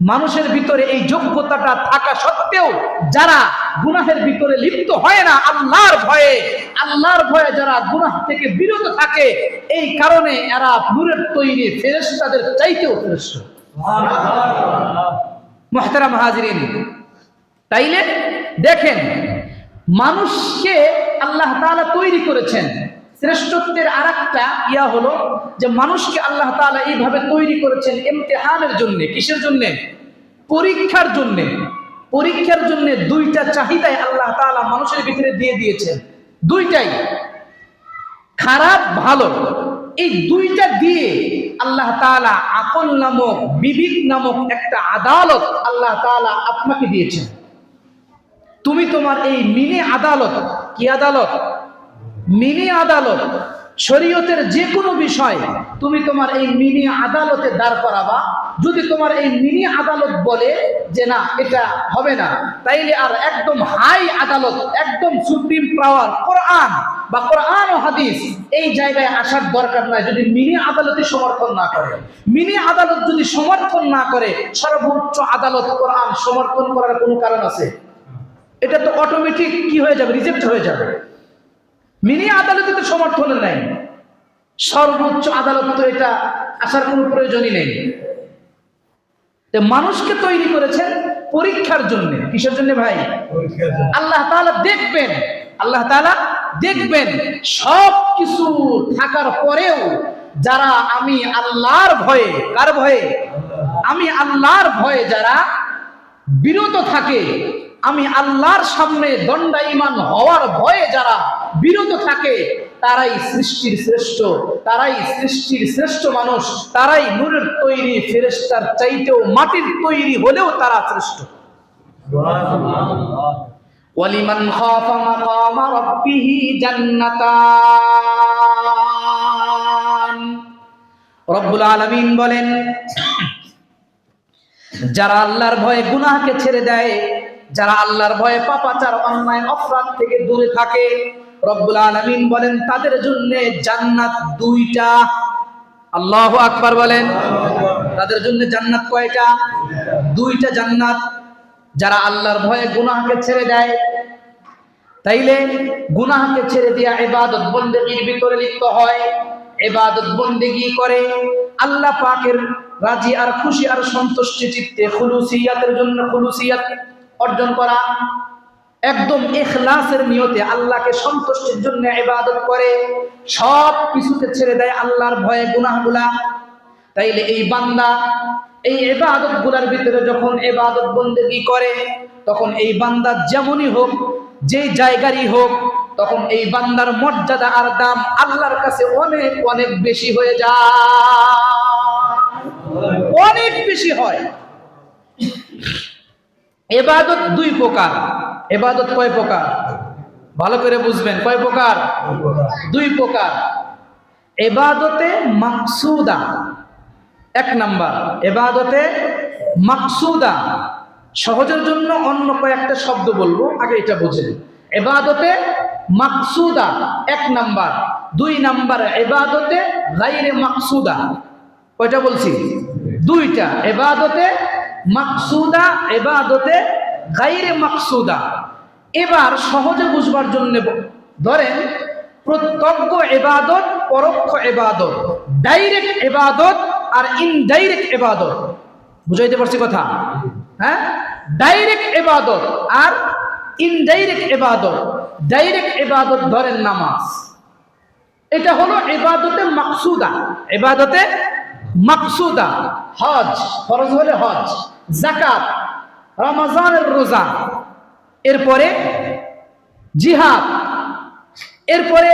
মানুষের ভিতরে এই যোগ্যতাটা থাকা সত্ত্বেও যারা গুনাহের ভিতরে লিপ্ত হয় না আল্লাহর ভয়ে, আল্লাহর ভয়ে যারা গুনাহ থেকে বিরত থাকে, এই কারণে এরা নূরের তৈরি ফেরেশতাদের চাইতেও শ্রেষ্ঠ। মুহতারাম হাজিরিন, তাইলে দেখেন মানুষকে আল্লাহ তাআলা তৈরি করেছেন। শ্রেষ্ঠত্বের আরেকটা হলো যে মানুষকে আল্লাহ তাআলা এইভাবে তৈরি করেছেন ইমতিহানের জন্য। কিসের জন্য? পরীক্ষার জন্য। পরীক্ষার জন্য দুইটা চাহিদাই আল্লাহ তাআলা মানুষের ভিতরে দিয়ে দিয়েছেন, দুইটাই, খারাপ ভালো, এই দুইটা দিয়ে আল্লাহ তাআলা আকল নামক, বিবেক নামক একটা আদালত আল্লাহ তাআলা আপনাকে দিয়েছেন। তুমি তোমার এই মিনি আদালত, কি আদালত? মিনি আদালত, শরীয়তের যে কোনো বিষয় তুমি তোমার এই মিনি আদালতে দাঁড় করাবা। যদি তোমার এই মিনি আদালত বলে যে না এটা হবে না, তাইলে আর একদম হাই আদালত, একদম সুপ্রিম পাওয়ার কোরআন বা কোরআন ও হাদিস, এই জায়গায় আসার দরকার নাই। যদি মিনি আদালতে সমর্থন না করে, মিনি আদালত যদি সমর্থন না করে, সর্বোচ্চ আদালত কোরআন সমর্থন করার কোনো কারণ আছে? এটা তো অটোমেটিক কি হয়ে যাবে? রিজেক্ট হয়ে যাবে। মিনি আদালতে তো সমর্থন নাই। সর্বোচ্চ আদালত তো এটা আসার কোনো প্রয়োজনই নেই। মানুষকে তৈরি করেছেন পরীক্ষার জন্য। কিসের জন্য ভাই? আল্লাহ তাআলা দেখবেন, আল্লাহ তাআলা দেখবেন সব কিছু থাকার পরেও যারা আমি আল্লাহর ভয়ে, কার ভয়ে? আমি আল্লাহর ভয়ে যারা বিরত থাকে, আমি আল্লাহর সামনে দণ্ডায়মান হওয়ার ভয়ে যারা বিরত থাকে, তারাই সৃষ্টির শ্রেষ্ঠ, তারাই সৃষ্টির শ্রেষ্ঠ মানুষ, তারাই নূরের তৈরি ফেরেশতার চাইতেও মাটির তৈরি হলেও তারা শ্রেষ্ঠ। ওয়ালিমান খাফা মাকামা রাব্বিহি জান্নাতান। রব্বুল আলামিন বলেন, যারা আল্লাহর ভয়ে গুনাহকে ছেড়ে দেয়, যারা আল্লাহর ভয়ে পাপাচার অন্যায় অপরাধ থেকে দূরে থাকে, রব্বুল আলামিন বলেন তাদের জন্য জান্নাত দুইটা। আল্লাহু আকবার বলেন। তাদের জন্য জান্নাত কয়টা? দুইটা জান্নাত। যারা আল্লাহর ভয়ে গুনাহকে ছেড়ে দেয়, তাইলে গুনাহকে ছেড়ে দিয়া ইবাদত বন্দেগীর ভিতরে লিপ্ত হয়, ইবাদত বন্দেগী করে আল্লাহ পাকের রাজি আর খুশি আর সন্তুষ্টি চিত্তে খুলুসিয়াতের জন্য খুলুসিয়াত অর্জন করা, একদম ইখলাসের নিয়তে আল্লাহকে সন্তুষ্টির জন্য ইবাদত করে, সব কিছুকে ছেড়ে দেয় আল্লাহর ভয়ে গুনাহগুলা, তাইলে এই বান্দা এই ইবাদতগুলোর ভিতরে যখন ইবাদত বন্দেগী করে, তখন এই বান্দা যেমনই হোক, যেই জায়গারই হোক, তখন এই বান্দার মর্যাদা আর দাম আল্লাহর কাছে অনেক অনেক বেশি হয়ে যায়, অনেক বেশি হয়। ইবাদত দুই প্রকার। ইবাদত কয় প্রকার? ভালো করে বুঝবেন, কয় প্রকার? দুই প্রকার। ইবাদতে মাকসুদা এক নাম্বার, ইবাদতে মাকসুদা। সহজের জন্য অন্য কয়েকটা শব্দ বলবো, আগে এটা বুঝেন। ইবাদতে মাকসুদা এক নাম্বার। দুই নাম্বার ইবাদতে গায়রে মাকসুদা। কয়টা বলছি? দুইটা। ইবাদতে মাকসুদা, ইবাদতে গায়রে মাকসুদা। এবার সহজে বুঝবার জন্য ধরেন, প্রত্যক্ষ ইবাদত, পরোক্ষ ইবাদত, ডাইরেক্ট ইবাদত আর ইনডাইরেক্ট ইবাদত। বুঝাইতে পারছি কথা? হ্যাঁ, ডাইরেক্ট ইবাদত আর ইনডাইরেক্ট ইবাদত। ডাইরেক্ট ইবাদত ধরেন নামাজ, এটা হলো ইবাদতে মাকসুদা, ইবাদতে মাকসুদা। হজ, ফরজ হলে হজ, যাকাত, রমজানের রোজা, এরপরে জিহাদ, এরপরে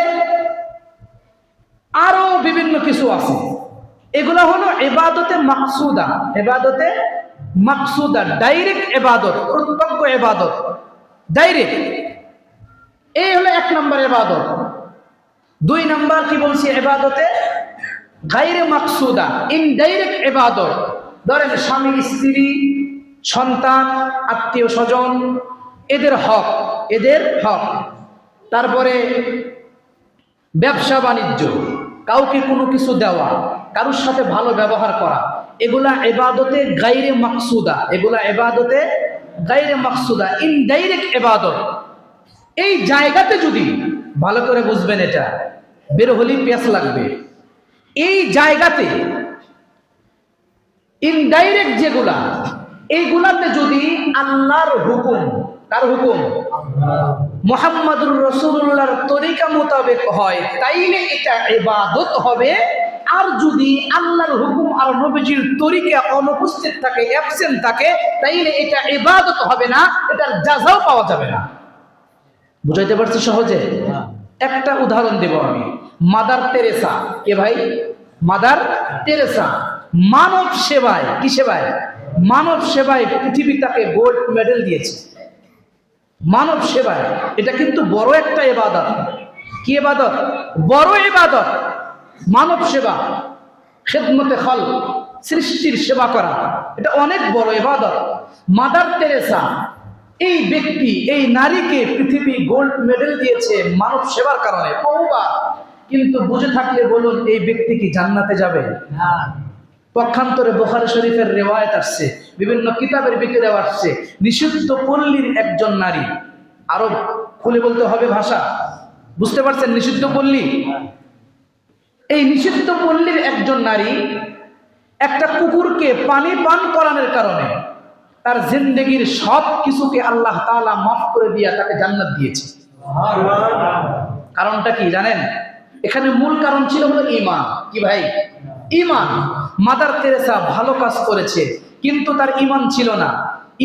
আরো বিভিন্ন কিছু আছে, এগুলা হলো ইবাদতে মাকসুদা। ইবাদতে মাকসুদা ডাইরেক্ট ইবাদত, প্রত্যক্ষ ইবাদত, ডাইরেক্ট। এই হলো এক নম্বর ইবাদত। দুই নাম্বার কি বলছি? ইবাদতে গায়রে মাকসুদা, ইনডাইরেক্ট ইবাদত। ধরেন স্বামী স্ত্রী, সন্তান, আত্মীয় স্বজন, এদের হক, এদের হক। তারপরে ব্যবসা বাণিজ্য, কাউকে কোনো কিছু দেওয়া, কারোর সাথে ভালো ব্যবহার করা, এগুলা ইবাদতে গায়রে মাকসুদা, এগুলা ইবাদতে গায়রে মাকসুদা, ইনডাইরেক্ট ইবাদত। এই জায়গাতে যদি ভালো করে বুঝবেন, এটা বের হলেই পেঁচ লাগবে। এই জায়গাতে ইনডাইরেক্ট যেগুলা, এইগুলাতে যদি আল্লাহর হুকুম, কার হুকুম? মুহাম্মদুর রাসূলুল্লাহর তরিকা মোতাবেক হয়, তাইলে এটা ইবাদত হবে। আর যদি আল্লাহর হুকুম আর নবীজির তরিকা অনুপস্থিত থাকে, অ্যাবসেন্ট থাকে, তাইলে এটা ইবাদত হবে না, এটার জাযাও পাওয়া যাবে না। বুঝাইতে পারছি সহজে? একটা উদাহরণ দেব আমি। মাদার তেরেসা, কে ভাই? মাদার তেরেসা মানব সেবায়, কি সেবায়? মানব সেবায় পৃথিবী তাকে গোল্ড মেডেল দিয়েছে। মানব সেবায়, এটা কিন্তু বড় একটা ইবাদত। কি ইবাদত? বড় ইবাদত। মানব সেবা, খেদমতে খালক, সৃষ্টির সেবা করা, এটা অনেক বড় ইবাদত। মাদার তেরেসা এই ব্যক্তি, এই নারীকে পৃথিবী গোল্ড মেডেল দিয়েছে মানব সেবার কারণে বহুবার। কিন্তু বুঝে থাকলে বলুন, এই ব্যক্তি কি জান্নাতে যাবে? না। পক্ষান্তরে বুখারী শরীফের রিওয়ায়াত আসছে, বিভিন্ন কিতাবের ভিতরে আসছে, নিষিদ্ধ পল্লীর একজন নারী, আরো খুলে বলতে হবে ভাষা, বুঝতে পারছেন? নিষিদ্ধ পল্লী, এই নিষিদ্ধ পল্লীর একজন নারী একটা কুকুরকে পানি পান করানোর কারণে তার জিন্দেগির সব কিছুকে আল্লাহ তাআলা মাফ করে দিয়া তাকে জান্নাত দিয়েছে। কারণটা কি জানেন? এখানে মূল কারণ ছিল হলো ঈমান। কি ভাই? ঈমান। মাদার তেরেসা ভালো কাজ করেছে, কিন্তু তার ঈমান ছিল না।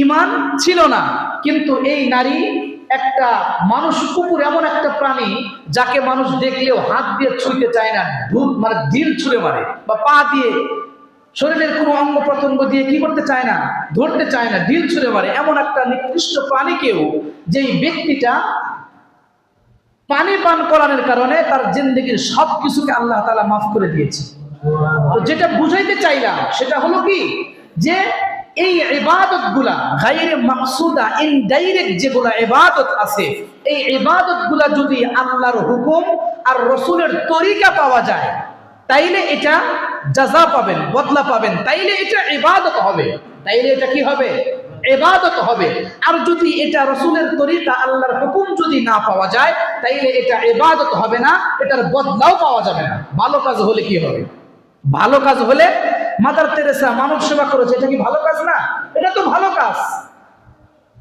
ঈমান ছিল না, কিন্তু এই নারী একটা মানুষ, কুকুর এমন একটা প্রাণী যাকে মানুষ দেখলেও হাত দিয়ে ছুঁতে চায় না, মানে ঢিল ছুঁড়ে মারে, বা পা দিয়ে, শরীরের কোনো অঙ্গ প্রত্যঙ্গ দিয়ে কি করতে চায় না, ধরতে চায় না, ঢিল ছুঁড়ে মারে এমন একটা নিকৃষ্ট প্রাণীকেও যেই ব্যক্তিটা পানি পান করানোর কারণে তার জিন্দেগির সব কিছুকে আল্লাহ তাআলা মাফ করে দিয়েছে। তো যেটা বুঝাইতে চাইলাম সেটা হলো কি, যে এই ইবাদত গুলা গায়রে মাকসুদা, ইনডাইরেক্ট যেগুলা ইবাদত আছে, এই ইবাদত গুলা যদি আল্লাহর হুকুম আর রসুলের তরিকা পাওয়া যায়, তাইলে এটা জাযা পাবেন, বদলা পাবেন, তাইলে এটা ইবাদত হবে, তাইলে এটা কি হবে? ইবাদত হবে। আর যদি এটা রসুলের তরিকা, আল্লাহর হুকুম যদি না পাওয়া যায়, তাইলে এটা ইবাদত হবে না, এটার বদলাও পাওয়া যাবে না। ভালো কাজ হলে কি হবে? ভালো কাজ হলে, মাদার তেরেসা মানব সেবা করেছে, এটা কি ভালো কাজ না? এটা তো ভালো কাজ।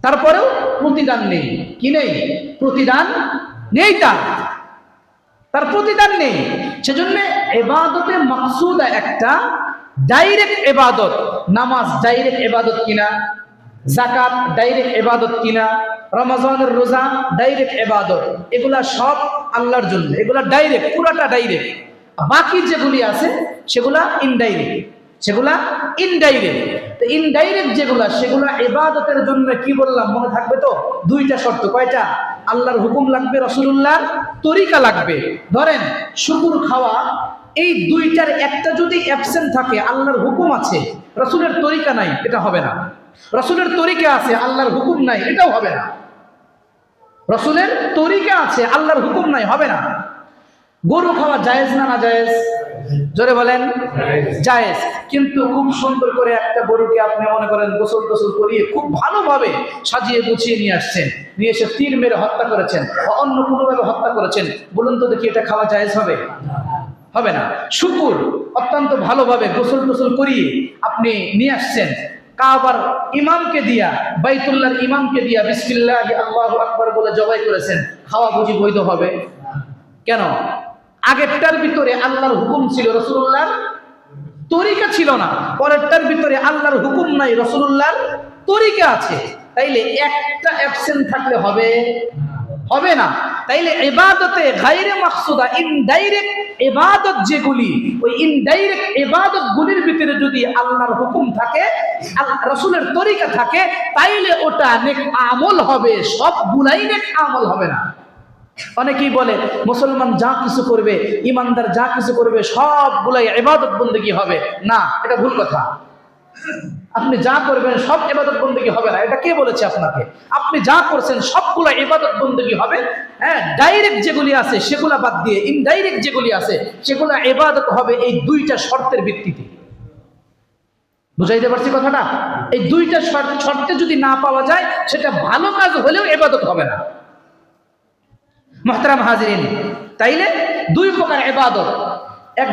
তারপরেও প্রতিদান নেই। কি নেই? প্রতিদান নেই, তার প্রতিদান নেই। সেজন্য ইবাদতে মাকসুদা একটা ডাইরেক্ট ইবাদত। নামাজ ডাইরেক্ট ইবাদত কিনা? যাকাত ডাইরেক্ট ইবাদত কিনা? রমজানের রোজা ডাইরেক্ট ইবাদত। এগুলা সব আল্লাহর জন্য, এগুলা ডাইরেক্ট, পুরাটা ডাইরেক্ট। বাকি যেগুলি আছে সেগুলা ইনডাইরেক্ট, সেগুলা ইনডাইরেক্ট। তো ইনডাইরেক্ট যেগুলা, সেগুলা ইবাদতের জন্য কি বললাম মনে থাকবে তো? দুইটা শর্ত। কয়টা? আল্লাহর হুকুম লাগবে, রাসূলুল্লাহর তরিকা লাগবে। ধরেন শুকুর খাওয়া, এই দুইটার একটা যদি অ্যাবসেন্ট থাকে, আল্লাহর হুকুম আছে রাসূলের তরিকা নাই, এটা হবে না। রাসূলের তরিকা আছে আল্লাহর হুকুম নাই, এটাও হবে না। রাসূলের তরিকা আছে আল্লাহর হুকুম নাই, হবে না। গরু খাওয়া জায়েজ না না জায়েজ? জোরে বলেন জায়েজ। কিন্তু খুব সুন্দর করে একটা গরুকে আপনি মনে করেন গোসল টোসল করিয়ে খুব ভালোভাবে সাজিয়ে গুছিয়ে নিয়ে আসছেন, নিয়ে এসে তীর মেরে হত্যা করেছেন বা অন্য কোনোভাবে হত্যা করেছেন, বলুন তো দেখি এটা খাওয়া জায়েজ হবে? হবে না। শুকুর অত্যন্ত ভালোভাবে গোসল টোসল করিয়ে আপনি নিয়ে আসছেন, কাবার ইমামকে দিয়া, বাইতুল্লাহর ইমামকে দিয়া বিসমিল্লাহ আল্লাহু আকবার বলে জবাই করেছেন, খাওয়া বুঝি বৈধ হবে? কেন? আগেরটার ভিতরে আল্লাহর হুকুম ছিল, রাসূলুল্লাহর তরিকা ছিল না। পরেরটার ভিতরে আল্লাহর হুকুম নাই, রাসূলুল্লাহর তরিকা আছে। তাইলে একটা অ্যাবসেন্ট থাকলে হবে? হবে না। তাইলে ইবাদতে গায়রে মাকসুদা, ইনডাইরেক্ট ইবাদত যেগুলি, ওই ইনডাইরেক্ট ইবাদত গুলির ভিতরে যদি আল্লাহর হুকুম থাকে, রাসূলের তরিকা থাকে, তাইলে ওটা নেক আমল হবে, সবগুলাই নেক আমল হবে না। অনেকেই বলে মুসলমান যা কিছু করবে, ইমানদার যা কিছু করবে সবগুলাই ইবাদত বন্দেগী হবে। না, এটা ভুল কথা। আপনি যা করবেন সব ইবাদত বন্দেগী হবে না, এটা কে বলেছে আপনাকে? আপনি যা করছেন সবগুলা ইবাদত বন্দেগী হবে। হ্যাঁ, ডাইরেক্ট যেগুলি আছে সেগুলা বাদ দিয়ে ইনডাইরেক্ট যেগুলি আছে সেগুলা ইবাদত হবে, এই দুইটা শর্তের ভিত্তিতে। বুঝাইতে পারছি কথাটা? এই দুইটা শর্তে যদি না পাওয়া যায়, সেটা ভালো কাজ হলেও ইবাদত হবে না। মুহতারাম হাজিরিন, তাইলে দুই প্রকার ইবাদত। এক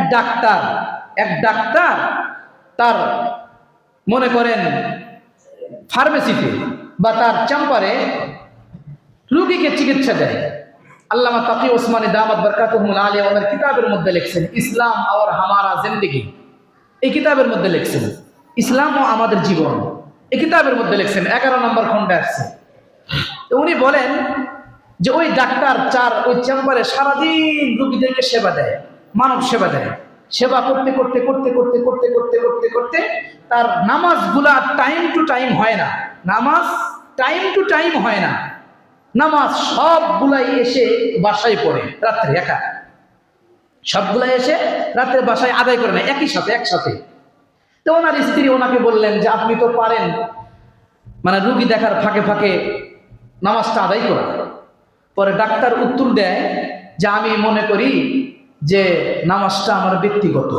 ডাক্তার তার মনে করেন ফার্মেসিতে বা তার চেম্বারে রোগীকে চিকিৎসা দেয়। আল্লামা তাকি ওসমানী দামাত বরকাতুহুল আলিয়া ওনার কিতাবের মধ্যে লিখছেন ইসলাম और हमारा जिंदगी, এই কিতাবের মধ্যে লিখছেন ইসলাম ও আমাদের জীবন, এই কিতাবের মধ্যে লিখছেন 11 নম্বর খণ্ডে আসছে। তো উনি বলেন যে ওই ডাক্তার ওই চেম্বারে সারাদিন রোগীদেরকে সেবা দেয়, মানব সেবা দেয়। সেবা করতে করতে করতে করতে করতে করতে করতে করতে তার নামাজগুলা টাইম টু টাইম হয় না, নামাজ টাইম টু টাইম হয় না। নামাজ সবগুলাই এসে বাসায় পড়ে রাত্রে একা, সবগুলাই এসে রাত্রে বাসায় আদায় করে না একসাথে। তো ওনার স্ত্রী ওনাকে বললেন যে আপনি তো পারেন মানে রুগী দেখার ফাঁকে ফাঁকে নামাজটা আদায় করা। পরে ডাক্তার উত্তর দেয় যে আমি মনে করি যে নামাজটা আমার ব্যক্তিগত,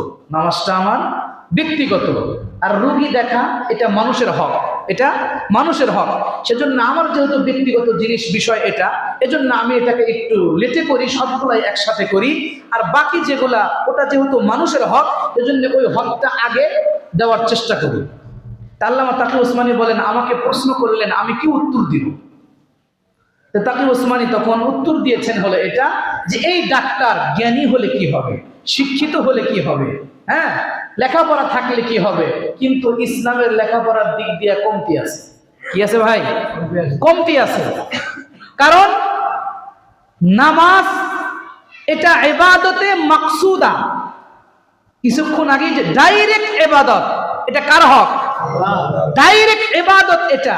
আর রুগী দেখা এটা মানুষের হক। এটা মানুষের হক। সেজন্য আমার যেহেতু ব্যক্তিগত জিনিস বিষয় এটা, এজন্য আমি এটাকে একটু লেটে করি, সবগুলাই একসাথে করি। আর বাকি যেগুলা ওটা যেহেতু মানুষের হক, এজন্য ওই হকটা আগে দেওয়ার চেষ্টা করি। আল্লামা তাকি ওসমানী বলেন, আমাকে প্রশ্ন করলেন আমি কি উত্তর দিব। তাকি ওসমানী তখন উত্তর দিয়েছেন হলো এটা, যে এই ডাক্তার জ্ঞানী হলে কি হবে, শিক্ষিত হলে কি হবে, হ্যাঁ, লেখাপড়া থাকলে কি হবে, কিন্তু ইসলামের লেখাপড়ার দিক দিয়ে কমতি আছে। কি আছে ভাই? কমতি আছে। কারণ নামাজ এটা ইবাদতে মাকসুদা, কিছুক্ষণ আগে যে ডাইরেক্ট ইবাদত, এটা কার হক? ডাইরেক্ট ইবাদত এটা।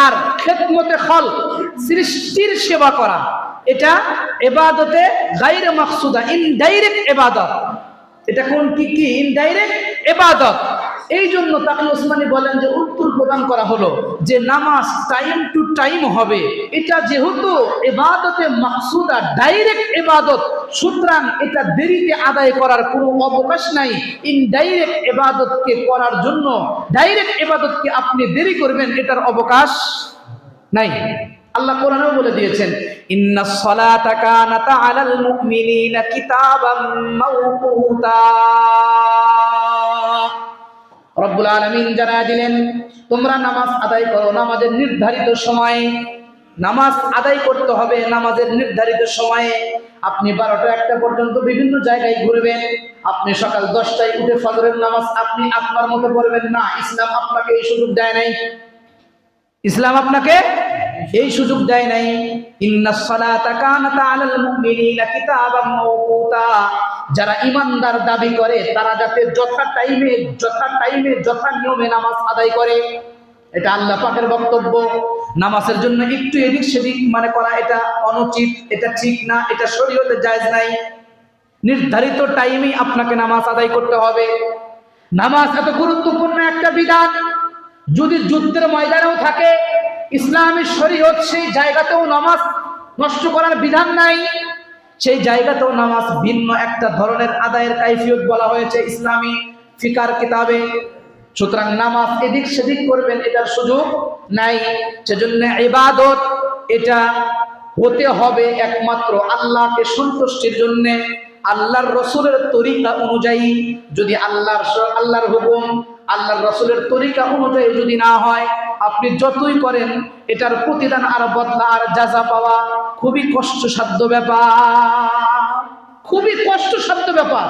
আর খেদমতে খলক, সৃষ্টির সেবা করা, এটা ইবাদতে গায়রে মাকসুদা, ইনডাইরেক্ট ইবাদত। এটা কোন কি ইনডাইরেক্ট ইবাদত। এই জন্য তাকি ওসমানী বলেন যে উত্তর প্রদান করা হলো যে নামাজ টাইম টু টাইম হবে, এটা যেহেতু ইবাদতে মাকসুদা, ডাইরেক্ট ইবাদত, সুতরাং এটা দেরিতে আদায় করার কোনো অবকাশ নাই। ইনডাইরেক্ট ইবাদতকে করার জন্য ডাইরেক্ট ইবাদতকে আপনি দেরি করবেন, এটার অবকাশ নাই। আল্লাহ কোরআনেও বলে দিয়েছেন, ইন্নাস সালাতা কানাত আলাল মুমিনিনা কিতাবাম মাওকুতা। রব্বুল আলামিন জানায় দিলেন, তোমরা নামাজ আদায় করো নামাজের নির্ধারিত সময়ে। নামাজ আদায় করতে হবে নামাজের নির্ধারিত সময়ে। আপনি 12টা 1টা পর্যন্ত বিভিন্ন জায়গায় ঘুরবেন, আপনি সকাল 10টায় উঠে ফজরের নামাজ আপনি আপনার মতো পড়বেন না। ইসলাম আপনাকে এই সুযোগ দেয় নাই। ইসলাম আপনাকে এই সুযোগ দেয় নাই। ইন্নাস সালাতা কানাত আলাল মুমিনিনা কিতাবাম মাওকুতা। যারা ইমানদার দাবি করে তারা যাতে যথা টাইমে যথা নিয়মে নামাজ আদায় করে, এটা আল্লাহ পাকের বক্তব্য। নামাজের জন্য একটু এদিক সেদিক মানে করা এটা অনুচিত, এটা ঠিক না, এটা শরীয়তে জায়েজ নাই। নির্ধারিত টাইমেই আপনাকে নামাজ আদায় করতে হবে। নামাজ এত গুরুত্বপূর্ণ একটা বিধান, যদি যুদ্ধের ময়দানেও থাকে, ইসলামী শরীয়ত সেই জায়গাতেও নামাজ নষ্ট করার বিধান নাই। সেই জায়গাতেও নামাজ ভিন্ন একটা ধরনের আদায়ের কাইফিয়ত বলা হয়েছে ইসলামী ফিকার কিতাবে। সুতরাং নামাজ এদিক সেদিক করবেন এটার সুযোগ নাই। সেজন্য ইবাদত এটা হতে হবে একমাত্র আল্লাহকে সন্তুষ্টির জন্য, আল্লাহর রসুলের তরিকা অনুযায়ী। যদি আল্লাহর হুকুম আল্লাহর রসুলের তরিকা অনুযায়ী যদি না হয়, আপনি যতই করেন এটার প্রতিদান আর বদলা আর জাযা পাওয়া খুবই কষ্টসাধ্য ব্যাপার, খুবই কষ্টসাধ্য ব্যাপার।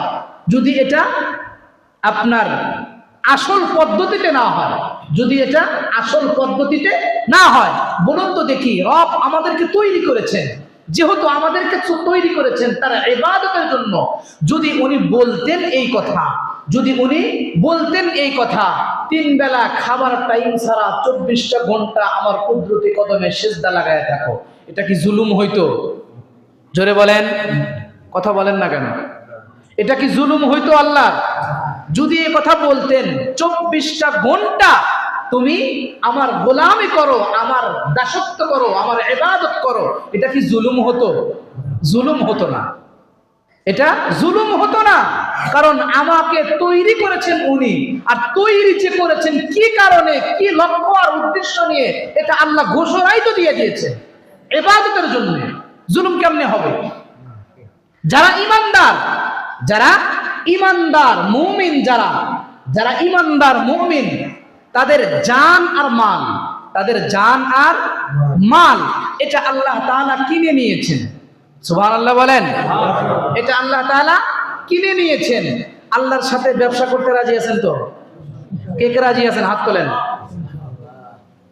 যদি এটা আপনার আসল পদ্ধতিতে না হয়, যদি এটা আসল পদ্ধতিতে না হয়। বলুন তো দেখি, রব আমাদেরকে তৈরি করেছেন, যেহেতু আমাদেরকে তৈরি করেছেন তারা ইবাদতের জন্য, যদি উনি বলতেন এই কথা, যদি উনি বলতেন এই কথা, 3 বেলা খাবার টাইম ছাড়া 24টা ঘন্টা আমার কুদরতি কদমে সিজদা লাগায় থাকো, এটা কি জুলুম হইতো? জোরে বলেন, কথা বলেন না কেন? এটা কি জুলুম হইতো আল্লাহ? যদি এই কথা বলতেন 24টা ঘন্টা তুমি আমার গোলামি করো, আমার দাসত্ব করো, আমার ইবাদত করো, এটা কি জুলুম হতো? জুলুম হতো না, এটা জুলুম হতো না। কারণ আমাকে তৈরি করেছেন উনি, আর তৈরি যে করেছেন কি কারণে, কি লক্ষ্য আর উদ্দেশ্য নিয়ে, এটা আল্লাহ ঘোষণাই তো দিয়ে দিয়েছে ইবাদতের জন্য। জুলুম কেমনে হবে? যারা ইমানদার মুমিন, যারা ইমানদার মুমিন, তাদের জান আর মাল এটা আল্লাহ তাআলা কিনে নিয়েছেন। সুবহানাল্লাহ বলেন। এটা আল্লাহ তাআলা কিনে নিয়েছেন। আল্লাহর সাথে ব্যবসা করতে রাজি আছেন তো? কে কে রাজি আছেন? হাত তোলেন।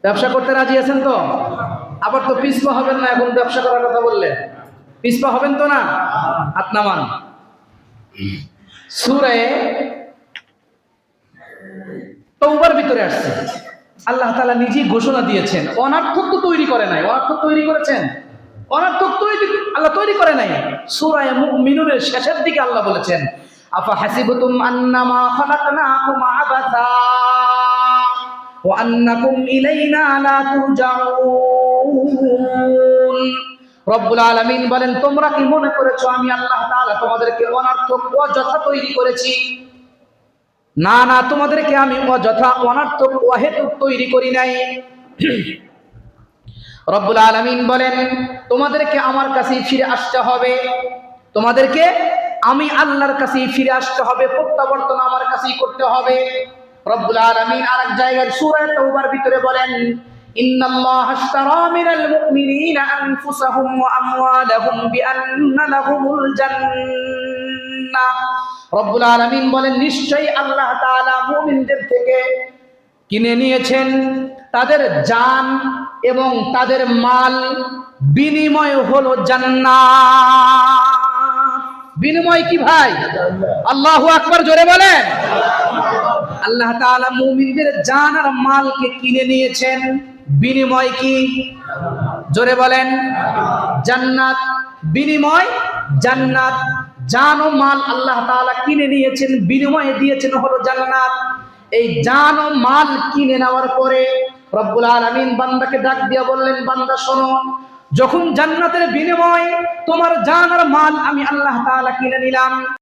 ব্যবসা করতে রাজি আছেন তো? আবার তো পিছপা হবেন না, এখন ব্যবসা করার কথা বললে পিছপা হবেন তো না? হাত নামান। সূরা তওবার ভিতরে আসছে, আল্লাহ তাআলা নিজেই ঘোষণা দিয়েছেন। অনার্থক তো তৈরি করে নাই, অনার্থক তৈরি করেছেন? অনার্থক তৈরি আল্লাহ তৈরি করে নাই। সূরা মুমিনুনের শেষের দিকে আল্লাহ বলেছেন, আফা হাসিবতুম আন্নামা খালাকনাকুম আবাসা ওয়া আন্নাকুম ইলাইনা লা তুরজাউন। রব্বুল আলামিন বলেন, তোমরা কি মনে করেছো আমি আল্লাহ তাআলা তোমাদেরকে অনার্থক অযথা তৈরি করেছি? না না, তোমাদেরকে আমি অযথা অনর্থক অহেতুক তৈরি করি নাই। রব্বুল আলামিন বলেন তোমাদেরকে আমার কাছেই ফিরে আসতে হবে, তোমাদেরকে আমি আল্লাহর কাছেই ফিরে আসতে হবে, প্রত্যাবর্তন আমার কাছেই করতে হবে। রব্বুল আলামিন আরেক জায়গায় সূরা তাওবার ভিতরে বলেন ইন্নাল্লাহা আশতারা মিনাল মুমিনিনা আনফুসাহুম ওয়া আমওয়ালাহুম বিআন্না লাহুমুল জান্নাহ। রব্বুল আলামিন বলেন নিশ্চয়ই আল্লাহ তাআলা মুমিনদের থেকে কিনে নিয়েছেন তাদের জান এবং তাদের মাল, বিনিময় হলো জান্নাত। বিনিময় কি ভাই? আল্লাহু আকবার, জোরে বলেন। আল্লাহ তাআলা মুমিনদের জান আর মালকে কিনে নিয়েছেন, বিনিময় কি? জোরে বলেন। জান্নাত, বিনিময় জান্নাত। জান ও মাল আল্লাহ তাআলা কিনে নিয়েছেন, বিনিময়ে দিয়েছেন হলো জান্নাত। এই জান ও মাল কিনে নেওয়ার পরে রব্বুল আলামিন বান্দাকে ডাক দিয়ে বললেন, বান্দা শোনো, যখন জান্নাতের বিনিময়ে তোমার জান আর মাল আমি আল্লাহ তাআলা কিনে নিলাম,